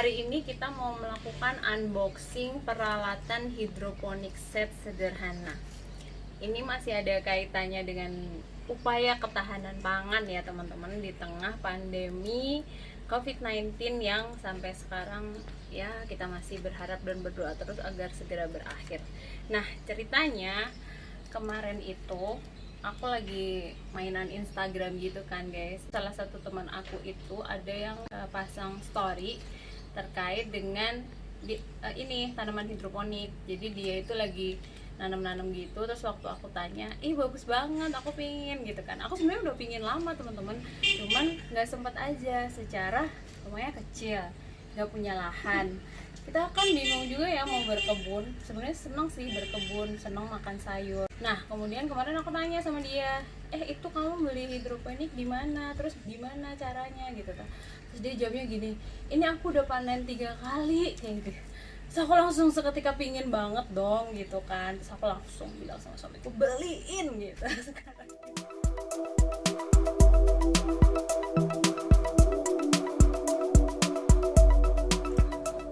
Hari ini kita mau melakukan unboxing peralatan hidroponik set sederhana. Ini masih ada kaitannya dengan upaya ketahanan pangan ya teman-teman, di tengah pandemi COVID-19 yang sampai sekarang ya kita masih berharap dan berdoa terus agar segera berakhir. Nah, ceritanya kemarin itu aku lagi mainan Instagram gitu kan guys. Salah satu teman aku itu ada yang pasang story terkait dengan ini tanaman hidroponik. Jadi dia itu lagi nanam-nanam gitu, terus waktu aku tanya, ih bagus banget, aku pingin gitu kan. Aku sebenarnya udah pingin lama teman-teman, cuman nggak sempat aja, secara rumahnya kecil, nggak punya lahan. Kita kan bingung juga ya mau berkebun. Sebenarnya senang sih berkebun, senang makan sayur. Nah kemudian kemarin aku tanya sama dia, itu kamu beli hidroponik di mana, terus gimana caranya gitu kan. Terus dia jawabnya gini, ini aku udah panen 3 kali kayak gitu. Terus aku langsung seketika pingin banget dong gitu kan. Terus aku langsung bilang sama suamiku, beliin gitu sekarang.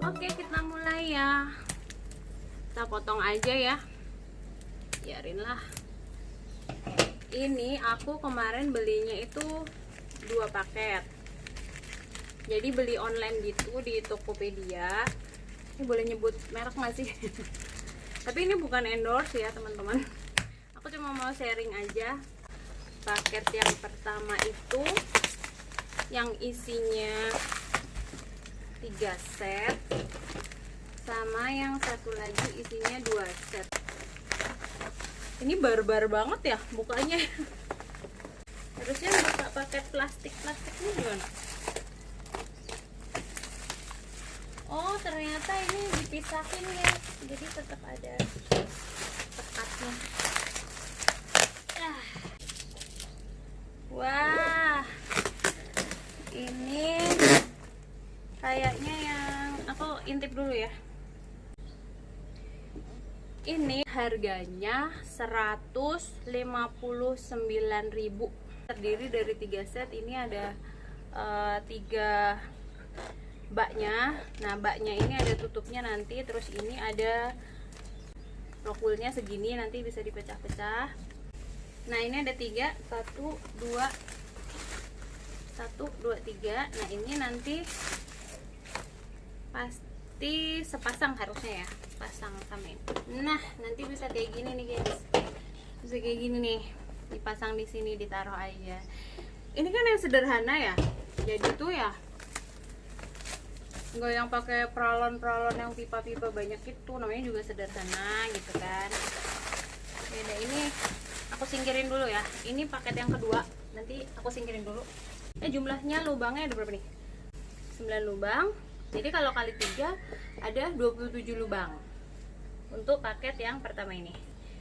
Oke, kita mulai ya. Kita potong aja ya, biarinlah. Ini aku kemarin belinya itu 2 paket. Jadi beli online gitu di Tokopedia. Ini boleh nyebut merek nggak sih? Tapi ini bukan endorse ya teman-teman. Aku cuma mau sharing aja. Paket yang pertama itu yang isinya 3 set, sama yang satu lagi isinya 2 set. Ini barbar banget ya bukanya. Harusnya buka paket plastik ini gimana? Oh ternyata ini dipisahin ya, jadi tetap ada tekatnya. Wah, ini kayaknya yang aku intip dulu ya. Ini harganya 159.000. Terdiri dari 3 set. Ini ada 3 baknya. Nah, baknya ini ada tutupnya nanti. Terus ini ada rokulnya segini, nanti bisa dipecah-pecah. Nah, ini ada 3, 1, 2, 3. Nah, ini nanti pasti sepasang harusnya ya, pasang sama ini. Nah, nanti bisa kayak gini nih guys. Bisa kayak gini nih, dipasang di sini, ditaruh aja. Ini kan yang sederhana ya. Jadi tuh ya nggak yang pakai peralon yang pipa-pipa banyak itu, namanya juga sederhana gitu kan. Beda ini aku singkirin dulu ya. Ini paket yang kedua, nanti aku singkirin dulu. Jumlahnya lubangnya ada berapa nih? 9 lubang. Jadi kalau kali 3 ada 27 lubang untuk paket yang pertama ini.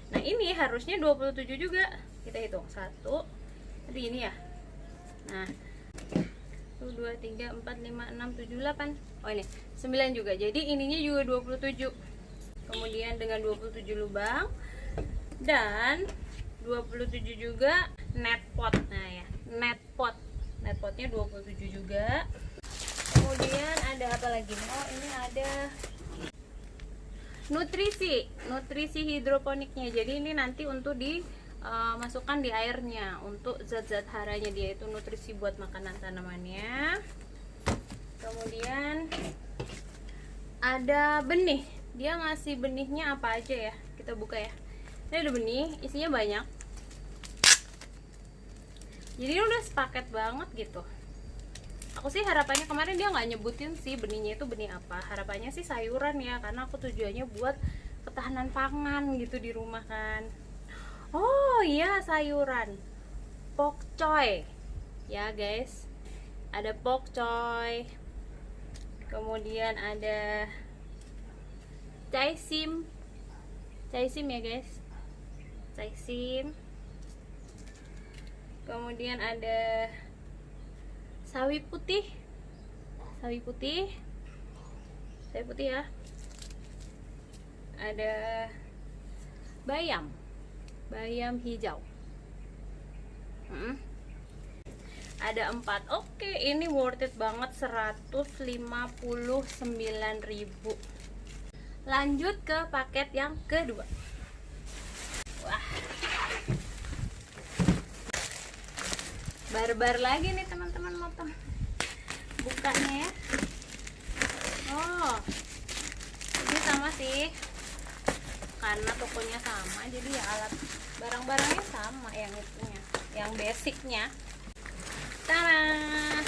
Nah ini harusnya 27 juga. Kita hitung 1, tadi ini ya. Nah 1, 2, 3, 4, 5, 6, 7, 8. Oh ini 9 juga. Jadi ininya juga 27. Kemudian dengan 27 lubang dan 27 juga net pot. Nah ya, net potnya 27 juga. Kemudian ada apa lagi? Oh ini ada nutrisi hidroponiknya. Jadi ini nanti untuk dimasukkan di airnya, untuk zat-zat haranya dia itu nutrisi buat makanan tanamannya. Kemudian ada benih. Dia ngasih benihnya apa aja ya? Kita buka ya. Ini ada benih, isinya banyak. Jadi udah sepaket banget gitu. Aku sih harapannya, kemarin dia nggak nyebutin sih benihnya itu benih apa. Harapannya sih sayuran ya, karena aku tujuannya buat ketahanan pangan gitu di rumah kan. Oh iya, sayuran pokcoy ya guys. Ada pokcoy. Kemudian ada caisim ya guys, caisim. Kemudian ada sawi putih ya. Ada bayam hijau. Ada 4. Oke, ini worth it banget, 159.000. Lanjut ke paket yang kedua. Wah, barbar lagi nih teman-teman, motong bukanya ya. Oh, ini sama sih, karena tokonya sama, jadi ya alat barang-barangnya sama, yang itunya, yang basicnya. Tada,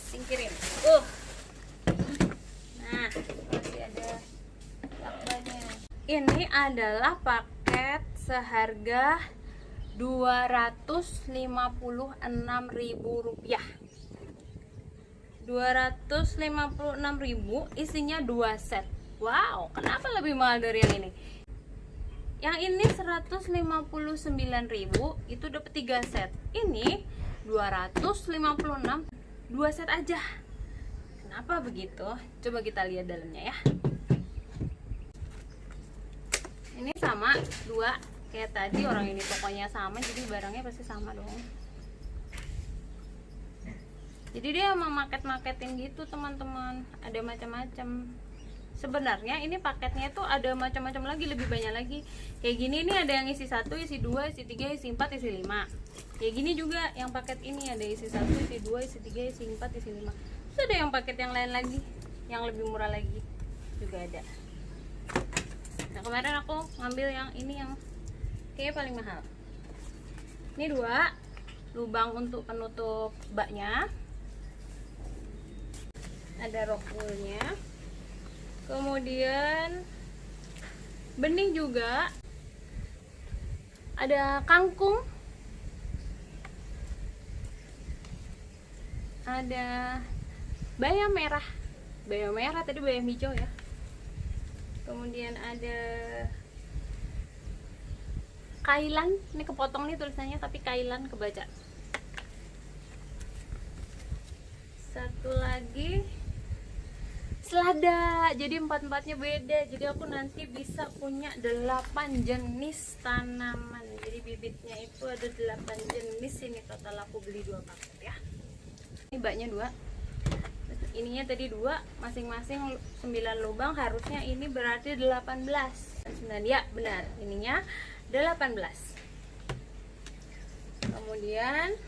singkirin. Nah, masih ada lakbannya. Ini adalah paket seharga Rp256.000. 256.000 isinya 2 set. Wow, kenapa lebih mahal dari yang ini? Yang ini 159.000, itu dapat 3 set. Ini 256, 2 set aja. Kenapa begitu? Coba kita lihat dalamnya ya. Ini sama 2 kayak tadi, orang ini pokoknya sama, jadi barangnya pasti sama dong. Jadi dia emang market-marketin gitu teman-teman, ada macam-macam. Sebenarnya ini paketnya tuh ada macam-macam lagi, lebih banyak lagi. Kayak gini nih, ada yang isi 1, isi 2, isi 3, isi 4, isi 5. Kayak gini juga yang paket ini ada isi 1, isi 2, isi 3, isi 4, isi 5. Terus ada yang paket yang lain lagi, yang lebih murah lagi juga ada. Nah, kemarin aku ngambil yang ini, yang kayaknya paling mahal. Ini 2 lubang untuk penutup baknya. Ada rockwoolnya, kemudian benih juga, ada kangkung, ada bayam merah tadi bayam hijau ya, kemudian ada kailan, ini kepotong nih tulisannya tapi kailan kebaca. Satu lagi selada, jadi 4-4-nya beda, jadi aku nanti bisa punya 8 jenis tanaman. Jadi bibitnya itu ada 8 jenis. Ini total aku beli 2 paket ya. Ini baknya 2, ininya tadi 2, masing-masing 9 lubang, harusnya ini berarti 18. Ya benar, ininya 18. Kemudian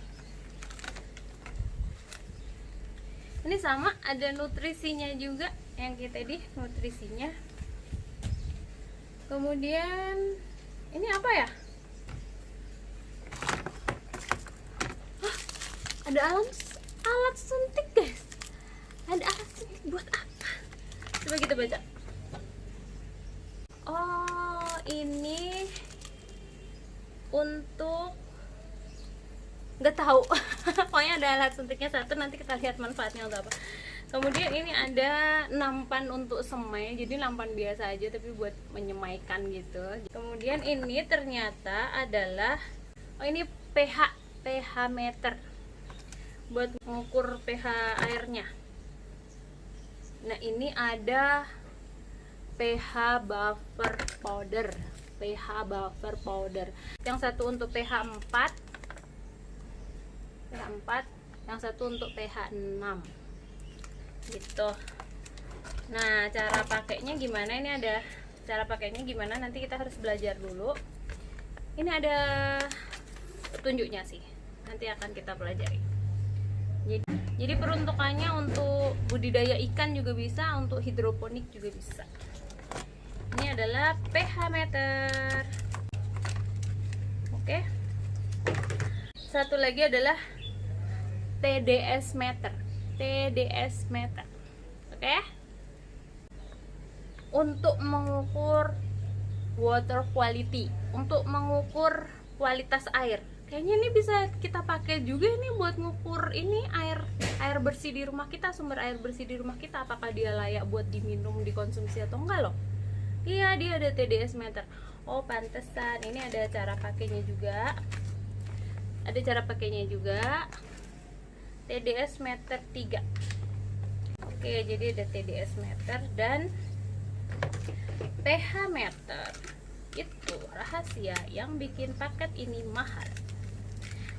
ini sama, ada nutrisinya juga, yang kita tadi nutrisinya. Kemudian ini apa ya? Hah, ada alat suntik guys. Ada alat suntik buat apa? Coba kita baca. Oh, ini untuk, nggak tahu. Pokoknya ada alat suntiknya 1, nanti kita lihat manfaatnya untuk apa. Kemudian ini ada nampan untuk semai, jadi nampan biasa aja tapi buat menyemaikan gitu. Kemudian ini ternyata adalah, oh ini pH meter buat mengukur pH airnya. Nah, ini ada pH buffer powder. Yang satu untuk pH 4, yang satu untuk pH 6 gitu. Nah, cara pakainya gimana? Ini ada cara pakainya gimana, nanti kita harus belajar dulu. Ini ada petunjuknya sih, nanti akan kita pelajari. Jadi peruntukannya untuk budidaya ikan juga bisa, untuk hidroponik juga bisa. Ini adalah pH meter. Oke. Satu lagi adalah TDS meter. Oke. Untuk mengukur water quality, untuk mengukur kualitas air. Kayaknya ini bisa kita pakai juga nih buat ngukur ini air bersih di rumah kita, sumber air bersih di rumah kita, apakah dia layak buat diminum, dikonsumsi atau enggak loh. Iya, dia ada TDS meter. Oh, pantesan. Ini ada cara pakainya juga. TDS meter 3. Oke, jadi ada TDS meter dan pH meter. Itu rahasia yang bikin paket ini mahal,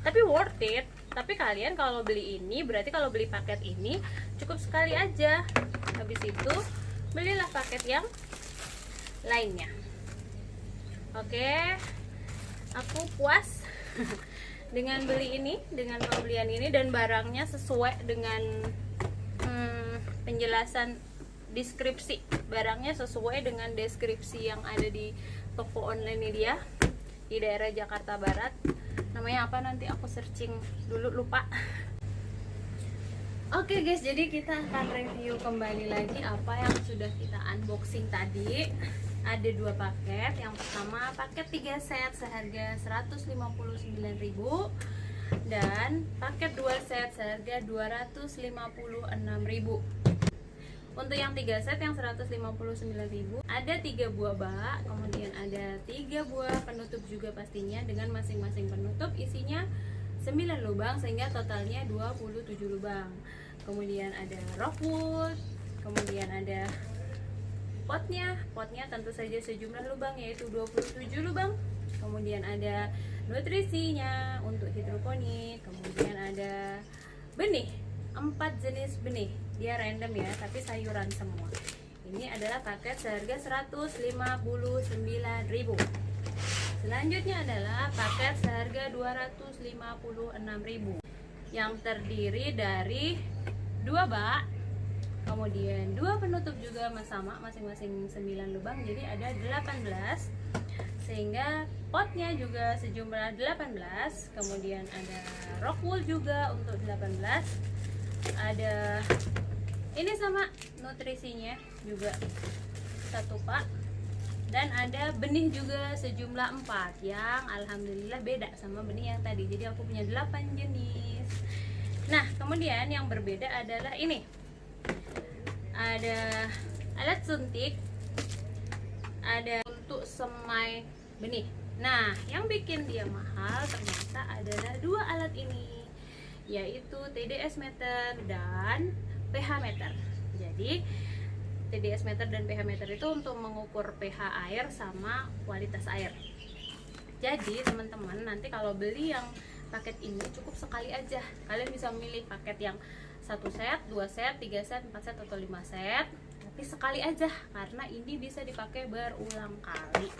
tapi worth it. Tapi kalian kalau beli ini, berarti kalau beli paket ini cukup sekali aja. Habis itu belilah paket yang lainnya. Oke, aku puas dengan beli ini, dengan pembelian ini, dan barangnya sesuai dengan penjelasan deskripsi. Barangnya sesuai dengan deskripsi yang ada di toko online ini dia, di daerah Jakarta Barat. Namanya apa nanti aku searching dulu, lupa. Oke guys, jadi kita akan review kembali lagi apa yang sudah kita unboxing tadi. Ada 2 paket. Yang pertama paket 3 set seharga 159.000 dan paket 2 set seharga 256.000. Untuk yang 3 set yang 159.000 ada 3 buah bak, kemudian ada 3 buah penutup juga pastinya, dengan masing-masing penutup isinya 9 lubang sehingga totalnya 27 lubang. Kemudian ada rockwool, kemudian ada potnya tentu saja sejumlah lubang yaitu 27 lubang. Kemudian ada nutrisinya untuk hidroponik, kemudian ada benih, 4 jenis benih. Dia random ya, tapi sayuran semua. Ini adalah paket seharga 159.000. Selanjutnya adalah paket seharga 256.000 yang terdiri dari 2 bak, kemudian 2 penutup juga sama, masing-masing 9 lubang, jadi ada 18. Sehingga potnya juga sejumlah 18. Kemudian ada rockwool juga untuk 18. Ada ini sama nutrisinya juga 1 pak, dan ada benih juga sejumlah 4 yang alhamdulillah beda sama benih yang tadi. Jadi aku punya 8 jenis. Nah, kemudian yang berbeda adalah ini. Ada alat suntik, ada untuk semai benih. Nah, yang bikin dia mahal ternyata adalah 2 alat ini, yaitu TDS meter dan pH meter. Jadi TDS meter dan pH meter itu untuk mengukur pH air sama kualitas air. Jadi teman-teman nanti kalau beli yang paket ini cukup sekali aja. Kalian bisa memilih paket yang 1 set, 2 set, 3 set, 4 set atau 5 set. Tapi sekali aja karena ini bisa dipakai berulang kali.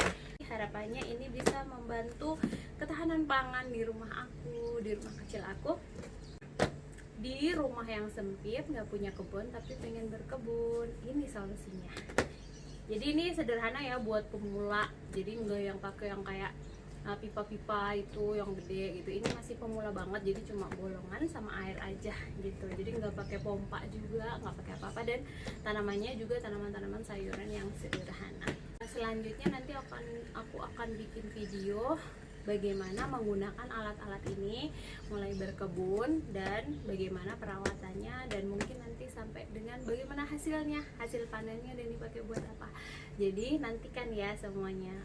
Harapannya ini bisa membantu ketahanan pangan di rumah aku, di rumah kecil aku. Di rumah yang sempit, nggak punya kebun tapi pengen berkebun, ini solusinya. Jadi ini sederhana ya buat pemula. Jadi nggak yang pakai yang kayak pipa-pipa itu yang gede gitu. Ini masih pemula banget, jadi cuma bolongan sama air aja gitu. Jadi nggak pakai pompa juga, nggak pakai apa-apa, dan tanamannya juga tanaman-tanaman sayuran yang sederhana. Selanjutnya nanti aku akan bikin video bagaimana menggunakan alat-alat ini mulai berkebun dan bagaimana perawatannya, dan mungkin nanti sampai dengan bagaimana hasil panennya dan dipakai buat apa. Jadi nantikan ya semuanya.